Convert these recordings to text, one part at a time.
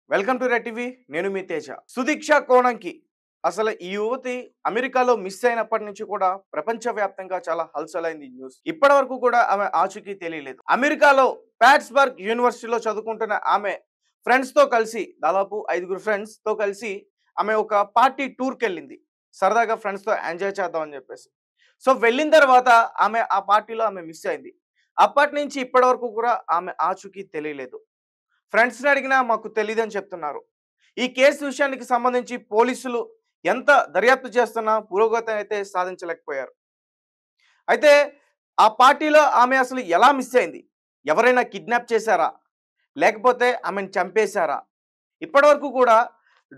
Welcome to red TV. నేను మీ తేజ. సుదీక్ష కోణంకి అసలు ఈ యువతి అమెరికాలో మిస్ అయినప్పటి నుంచి కూడా ప్రపంచవ్యాప్తంగా చాలా హల్చలైంది ఈ న్యూస్. ఇప్పటి వరకు కూడా ఆమె ఆచూకీ తెలియలేదు. అమెరికాలో ప్యాట్స్బర్గ్ యూనివర్సిటీలో చదువుకుంటున్న ఆమె ఫ్రెండ్స్ తో కలిసి దాదాపు 5 ఫ్రెండ్స్ తో కలిసి ఆమె ఒక పార్టీ టూర్కి వెళ్ళింది. సరదాగా ఫ్రెండ్స్ తో ఎంజాయ్ చేద్దాం అని చెప్పేసి. సో వెళ్ళిన తర్వాత ఆమె ఆ పార్టీలో ఆమె మిస్ అయింది. అప్పటి నుంచి ఇప్పటి వరకు కూడా ఆమె ఆచూకీ తెలియలేదు. ఫ్రెండ్స్‌ని అడిగినా మాకు తెలీదని చెప్తున్నారు. ఈ కేసు విషయానికి సంబంధించి పోలీసులు ఎంత దర్యాప్తు చేస్తున్నా పురోగతి అయితే సాధించలేకపోయారు. అయితే ఆ పార్టీలో ఆమె అసలు ఎలా మిస్ అయింది? ఎవరైనా కిడ్నాప్ చేశారా? లేకపోతే ఆమెను చంపేశారా? ఇప్పటివరకు కూడా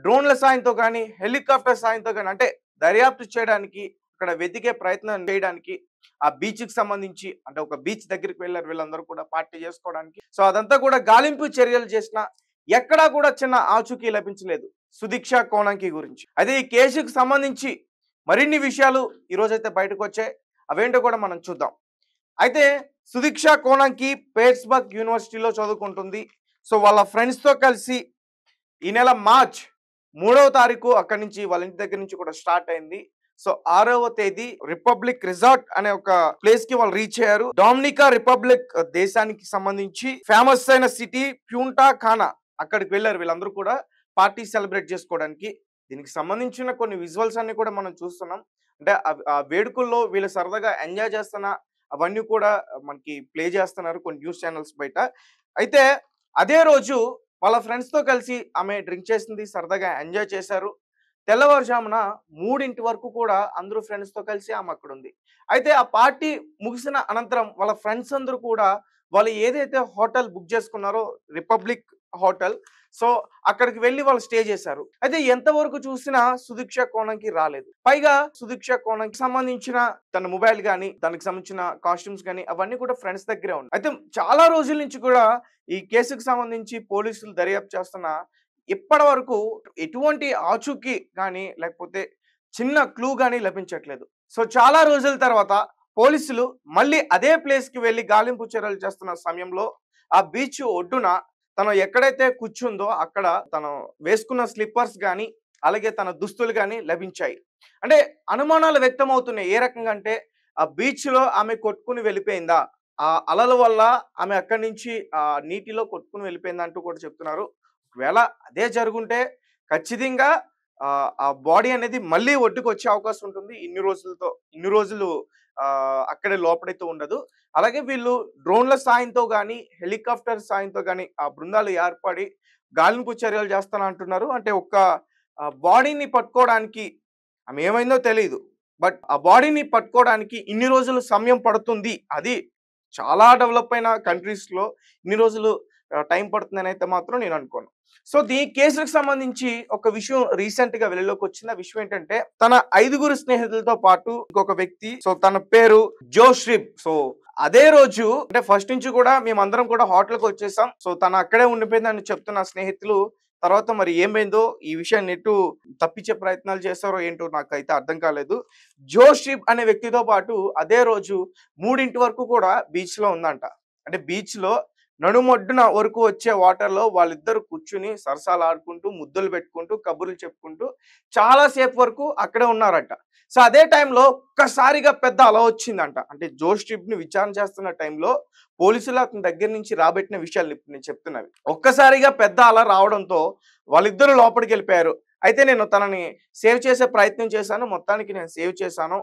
డ్రోన్‌ల సాయంతో గానీ, హెలికాప్టర్ సాయంతో గానీ అంటే దర్యాప్తు చేయడానికి, అక్కడ వెతికే ప్రయత్నం చేయడానికి ఆ బీచ్‌కి సంబంధించి అంటే ఒక బీచ్ దగ్గరికి వెళ్లారు వీళ్ళందరూ కూడా పార్టీ చేసుకోవడానికి. సో అదంతా కూడా గాలింపు చర్యలు చేసినా ఎక్కడా కూడా చిన్న ఆచూకీ లభించలేదు సుదీక్ష కోణంకి గురించి. అయితే ఈ కేసుకు సంబంధించి మరిన్ని విషయాలు ఈరోజైతే బయటకొచ్చాయి. అవేంటో కూడా మనం చూద్దాం. అయితే సుదీక్ష కోణంకి పేట్స్బర్గ్ యూనివర్సిటీలో చదువుకుంటుంది. సో వాళ్ళ ఫ్రెండ్స్‌తో కలిసి ఈ నెల మార్చ్ 3వ తారీఖు అక్కడి నుంచి వాళ్ళ ఇంటి దగ్గర నుంచి కూడా స్టార్ట్ అయింది. సో 6వ తేదీ రిపబ్లిక్ రిసార్ట్ అనే ఒక ప్లేస్ కి వాళ్ళు రీచ్ అయ్యారు. డొమినికా రిపబ్లిక్ దేశానికి సంబంధించి ఫేమస్ అయిన సిటీ ప్యూంటా ఖానా అక్కడికి వెళ్ళారు వీళ్ళందరూ కూడా పార్టీ సెలబ్రేట్ చేసుకోవడానికి. దీనికి సంబంధించిన కొన్ని విజువల్స్ అన్ని కూడా మనం చూస్తున్నాం. అంటే ఆ వేడుకల్లో వీళ్ళు సరదాగా ఎంజాయ్ చేస్తున్న అవన్నీ కూడా మనకి ప్లే చేస్తున్నారు కొన్ని న్యూస్ ఛానల్స్ బయట. అయితే అదే రోజు వాళ్ళ ఫ్రెండ్స్‌తో కలిసి ఆమె డ్రింక్ చేసింది, సరదాగా ఎంజాయ్ చేశారు. తెల్లవారుజామున 3 వరకు కూడా అందరూ ఫ్రెండ్స్‌తో కలిసి ఆమె అక్కడుంది. అయితే ఆ పార్టీ ముగిసిన అనంతరం వాళ్ళ ఫ్రెండ్స్ అందరూ కూడా వాళ్ళు ఏదైతే హోటల్ బుక్ చేసుకున్నారో రిపబ్లిక్ హోటల్. సో అక్కడికి వెళ్లి వాళ్ళు స్టే చేశారు. అయితే ఎంతవరకు చూసినా సుదీక్ష కోణంకి రాలేదు. పైగా సుదీక్ష కోణంకి సంబంధించిన తన మొబైల్ గాని, దానికి సంబంధించిన కాస్ట్యూమ్స్ గాని అవన్నీ కూడా ఫ్రెండ్స్ దగ్గరే ఉన్నాయి. అయితే చాలా రోజుల నుంచి కూడా ఈ కేసుకు సంబంధించి పోలీసులు దర్యాప్తు చేస్తున్నా ఇప్పటి వరకు ఎటువంటి ఆచూకీ గాని లేకపోతే చిన్న క్లూ గాని లభించట్లేదు. సో చాలా రోజుల తర్వాత పోలీసులు మళ్ళీ అదే ప్లేస్‌కి వెళ్లి గాలింపు చర్యలు చేస్తున్న సమయంలో ఆ బీచ్ ఒడ్డున తను ఎక్కడైతే కూర్చుందో అక్కడ తను వేసుకున్న స్లిప్పర్స్ గాని, అలాగే తన దుస్తులు గాని లభించాయి. అంటే అనుమానాలు వ్యక్తమవుతున్నాయి. ఏ రకంగా అంటే ఆ బీచ్‌లో ఆమె కొట్టుకొని వెళ్ళిపోయిందా? ఆ అలల వల్ల ఆమె అక్కడి నుంచి నీటిలో కొట్టుకొని వెళ్ళిపోయిందా అంటూ కూడా చెప్తున్నారు. ఒకవేళ అదే జరుగుంటే ఖచ్చితంగా ఆ బాడీ అనేది మళ్ళీ ఒడ్డుకొచ్చే అవకాశం ఉంటుంది. ఇన్ని రోజులు అక్కడే లోపడైతే ఉండదు. అలాగే వీళ్ళు డ్రోన్‌ల సాయంతో గాని, హెలికాప్టర్ సాయంతో గాని ఆ బృందాలు ఏర్పడి గాలింపు చర్యలు చేస్తానంటున్నారు. అంటే ఒక్క బాడీని పట్టుకోవడానికి ఆమె ఏమైందో తెలీదు. బట్ ఆ బాడీని పట్టుకోవడానికి ఇన్ని రోజులు సమయం పడుతుంది. అది చాలా డెవలప్ అయిన కంట్రీస్‌లో ఇన్ని రోజులు టైం పడుతుందనైతే మాత్రం నేను అనుకోను. సో ఈ కేసుకి సంబంధించి ఒక విషయం రీసెంట్‌గా వెలుగులోకి వచ్చిన విషయం ఏంటంటే తన 5 స్నేహితులతో పాటు ఇంకొక వ్యక్తి సో తన పేరు జోష్రిబ్. సో అదే రోజు అంటే ఫస్ట్ నుంచి కూడా మేమందరం కూడా హోటల్‌కి వచ్చేసాం. సో తను అక్కడే ఉండిపోయిందని చెప్తున్న స్నేహితులు తర్వాత మరి ఏమైందో ఈ విషయాన్ని ఎటు తప్పించే ప్రయత్నాలు చేశారో ఏంటో నాకైతే అర్థం కాలేదు. జోష్రిబ్ అనే వ్యక్తితో పాటు అదే రోజు 3 వరకు కూడా బీచ్‌లో ఉందంట. అంటే బీచ్‌లో నడుమొడ్డున వరకు వచ్చే వాటర్‌లో వాళ్ళిద్దరూ కూర్చొని సరసాలాడుకుంటూ, ముద్దులు పెట్టుకుంటూ, కబుర్లు చెప్పుకుంటూ చాలా సేపు వరకు అక్కడే ఉన్నారట. సో అదే టైంలో ఒక్కసారిగా పెద్ద అల వచ్చిందంట. అంటే జోష్రిబ్‌ని విచారణ చేస్తున్న టైంలో పోలీసులు అతని దగ్గర నుంచి రాబట్టిన విషయాలు ఇప్పుడు నేను చెప్తున్నవి. ఒక్కసారిగా పెద్ద అల రావడంతో వాళ్ళిద్దరూ లోపలికెళ్ళిపోయారు. అయితే నేను తనని సేవ్ చేసే ప్రయత్నం చేశాను. మొత్తానికి నేను సేవ్ చేశాను.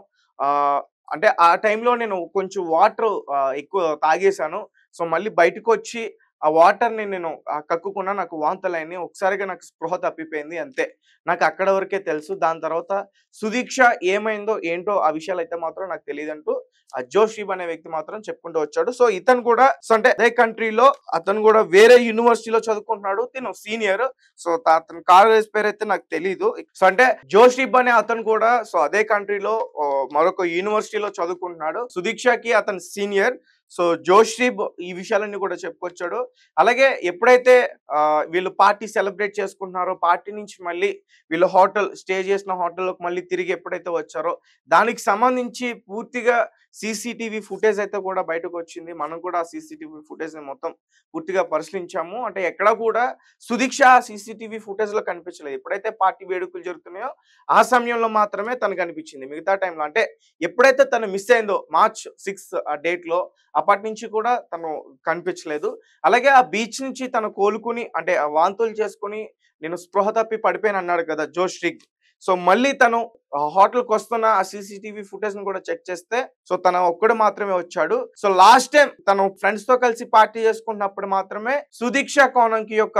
అంటే ఆ టైంలో నేను కొంచెం వాటర్ ఎక్కువ తాగేశాను. సో మళ్ళీ బయటకొచ్చి ఆ వాటర్‌ని నేను కక్కుకున్నా నాకు వాంతులయినాయి. ఒకసారిగా నాకు స్పృహ తప్పిపోయింది అంతే. నాకు అక్కడ వరకే తెలుసు. దాని తర్వాత సుదీక్ష ఏమైందో ఏంటో ఆ విషయాలైతే మాత్రం నాకు తెలీదంటూ జోషిబ్ అనే వ్యక్తి మాత్రం చెప్పుకుంటూ వచ్చాడు. సో ఇతను కూడా సో అంటే అదే కంట్రీలో అతను కూడా వేరే యూనివర్సిటీలో చదువుకుంటున్నాడు. తిను సీనియర్. సో అతని కాలేజ్ పేరైతే నాకు తెలీదు. సో అంటే జోషిబ్ అనే అతను కూడా సో అదే కంట్రీలో మరొక యూనివర్సిటీలో చదువుకుంటున్నాడు. సుదీక్షకి అతను సీనియర్. సో జోష్‌రీబ్ ఈ విషయాలన్నీ కూడా చెప్పుకొచ్చాడు. అలాగే ఎప్పుడైతే వీళ్ళు పార్టీ సెలబ్రేట్ చేసుకుంటున్నారో, పార్టీ నుంచి మళ్ళీ వీళ్ళు స్టే చేసిన హోటల్‌లోకి మళ్ళీ తిరిగి ఎప్పుడైతే వచ్చారో, దానికి సంబంధించి పూర్తిగా సీసీటీవీ ఫుటేజ్ అయితే కూడా బయటకొచ్చింది. మనం కూడా ఆ సీసీటీవీ ఫుటేజ్‌ని మొత్తం పూర్తిగా పరిశీలించాము. అంటే ఎక్కడ కూడా సుదీక్ష సీసీటీవీ ఫుటేజ్‌లో కనిపించలేదు. ఎప్పుడైతే పార్టీ వేడుకలు జరుగుతున్నాయో, ఆ సమయంలో మాత్రమే తను కనిపించింది. మిగతా టైంలో అంటే ఎప్పుడైతే తను మిస్ అయిందో మార్చ్ 6 ఆ డేట్‌లో అప్పటి నుంచి కూడా తను కనిపించలేదు. అలాగే ఆ బీచ్ నుంచి తను కోలుకొని అంటే ఆ వాంతులు చేసుకొని నేను స్పృహ తప్పి పడిపోయానన్నాడు కదా! జోష్‌రిగ్. సో, మళ్ళీ తను హోటల్‌కొస్తున్న ఆ సీసీటీవీ ఫుటేజ్‌ని కూడా చెక్ చేస్తే సో, తను ఒక్కడు మాత్రమే వచ్చాడు. సో, లాస్ట్ టైమ్ తను ఫ్రెండ్స్‌తో కలిసి పార్టీ చేసుకుంటున్నప్పుడు మాత్రమే సుదీక్ష కోణంకి యొక్క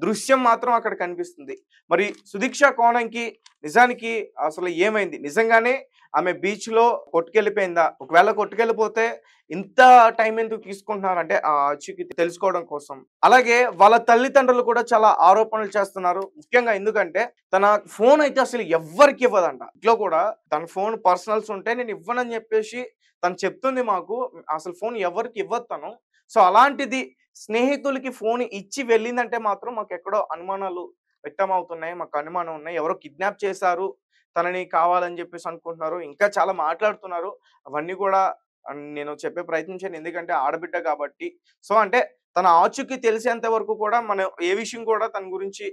దృశ్యం మాత్రం అక్కడ కనిపిస్తుంది. మరి సుదీక్ష కోణంకి నిజానికి అసలు ఏమైంది? నిజంగానే ఆమె బీచ్‌లో కొట్టుకెళ్ళిపోయిందా? ఒకవేళ కొట్టుకెళ్ళిపోతే ఇంత టైం ఎందుకు తీసుకుంటున్నారంటే ఆ ఆచూకీ తెలుసుకోవడం కోసం. అలాగే వాళ్ళ తల్లిదండ్రులు కూడా చాలా ఆరోపణలు చేస్తున్నారు. ముఖ్యంగా ఎందుకంటే తన ఫోన్ అయితే అసలు ఎవ్వరికి ఇవ్వదంట. ఇంట్లో కూడా తన ఫోన్ పర్సనల్స్ ఉంటే నేను ఇవ్వనని చెప్పేసి తను చెప్తుంది మాకు. అసలు ఫోన్ ఎవరికీ ఇవ్వదు తను. సో అలాంటిది స్నేహితులకి ఫోన్ ఇచ్చి వెళ్ళిందంటే మాత్రం మాకెక్కడో అనుమానాలు వ్యక్తమవుతున్నాయి. మాకు అనుమానం ఉన్నాయి. ఎవరో కిడ్నాప్ చేశారు. తనని కావాలని జెప్పేసి అనుకుంటున్నారు. ఇంకా చాలా మాట్లాడుతున్నారు. అవన్నీ గూడా నేను చెప్పే ప్రయత్నించాను. ఎందుకంటే ఆడబిడ్డ కాబట్టి. సో, అంటే తన ఆచూకీ తెలిసేంత వరకు కూడా మనం ఏ విషయం కూడా తన గురించి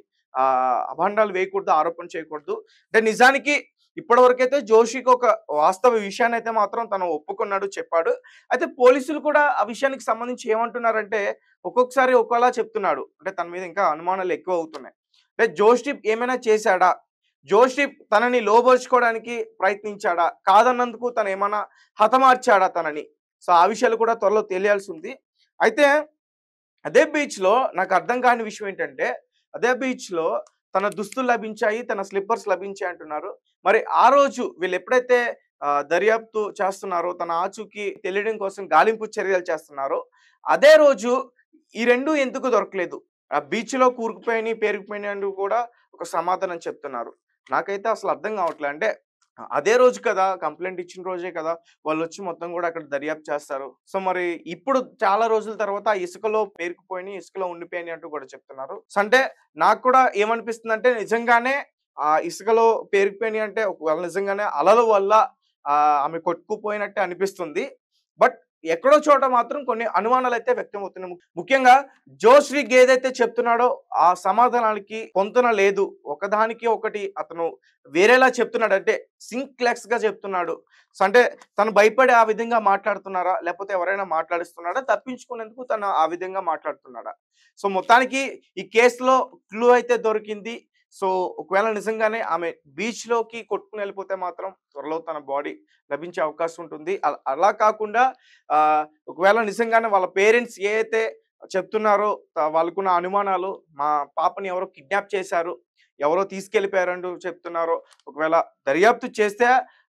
అభాండాలు వేయకూడదు, ఆరోపణ చేయకూడదు. అంటే నిజానికి ఇప్పటివరకైతే జోషికి ఒక వాస్తవ విషయాన్నయితే మాత్రం తను ఒప్పుకున్నాడు, చెప్పాడు. అయితే పోలీసులు కూడా ఆ విషయానికి సంబంధించి ఏమంటున్నారంటే, ఒక్కొక్కసారి ఒక్కోలా చెప్తున్నాడు. అంటే తన మీద ఇంకా అనుమానాలు ఎక్కువవుతున్నాయి. అంటే జోష్‌టిప్ ఏమైనా చేశాడా? జోషిప్ తనని లోబరుచుకోవడానికి ప్రయత్నించాడా? కాదన్నందుకు తనేమన్నా హతమార్చాడా తనని? సో, ఆ విషయాలు కూడా త్వరలో తెలియాల్సుంది. అయితే అదే బీచ్‌లో నాకర్థం కాని విషయం ఏంటంటే, అదే బీచ్‌లో తన దుస్తులు లభించాయి, తన స్లిప్పర్స్ లభించాయి అంటున్నారు. మరి ఆ రోజు వీళ్ళెప్పుడైతే దర్యాప్తు చేస్తున్నారో, తన ఆచూకీ తెలియడం కోసం గాలింపు చర్యలు చేస్తున్నారో, అదే రోజు ఈ 2 ఎందుకు దొరకలేదు? ఆ బీచ్‌లో కూరుకుపోయినయి, పేరుకుపోయినయంటూ కూడా ఒక సమాధానం చెప్తున్నారు. నాకైతే అసలు అర్థం కావట్లే. అంటే అదే రోజు కదా! కంప్లెయింట్ ఇచ్చిన రోజే కదా! వాళ్ళొచ్చి మొత్తం గూడా అక్కడ దర్యాప్తు చేస్తారు. సో, మరి ఇప్పుడు చాలా రోజుల తర్వాత ఆ ఇసుకలో పేరుకుపోయినియి, ఇసుకలో ఉండిపోయినియి అంటూ కూడా చెప్తున్నారు. సో, అంటే నాకు కూడా ఏమనిపిస్తుందంటే నిజంగానే ఇసుకలో పేరుకుపోయినియి అంటే ఒకవేళ నిజంగానే అలల వల్ల ఆమె కొట్టుకుపోయినట్టే అనిపిస్తుంది. బట్ ఎక్కడో చోట మాత్రం కొన్ని అనుమానాలైతే వ్యక్తమవుతున్నాయి. ముఖ్యంగా జోష్‌విగ్ ఏదైతే చెప్తున్నాడో ఆ సమాధానాలకి పొంతన లేదు. ఒకదానికి ఒకటి అతను వేరేలా చెప్తున్నాడు. అంటే సింక్‌లెస్‌గా చెప్తున్నాడు. సో, అంటే తను భయపడి ఆ విధంగా మాట్లాడుతున్నారా? లేపోతే ఎవరైనా మాట్లాడిస్తున్నాడా? తప్పించుకునేందుకు తను ఆ విధంగా మాట్లాడుతున్నాడా? సో, మొత్తానికి ఈ కేస్‌లో క్లూ అయితే దొరికింది. సో, ఒకవేళ నిజంగానే ఆమె బీచ్‌లోకి కొట్టుకొని ఎళ్ళిపోతే మాత్రం త్వరలో తన బాడీ లభించే అవకాశం ఉంటుంది. అలా కాకుండా ఒకవేళ నిజంగానే వాళ్ళ పేరెంట్స్ ఏదైతే చెప్తున్నారో వాళ్ళకున్న అనుమానాలు మా పాపని ఎవరో కిడ్నాప్ చేశారు, ఎవరో తీసుకెళ్ళిపోయారంటూ చెప్తున్నారో, ఒకవేళ దర్యాప్తు చేస్తే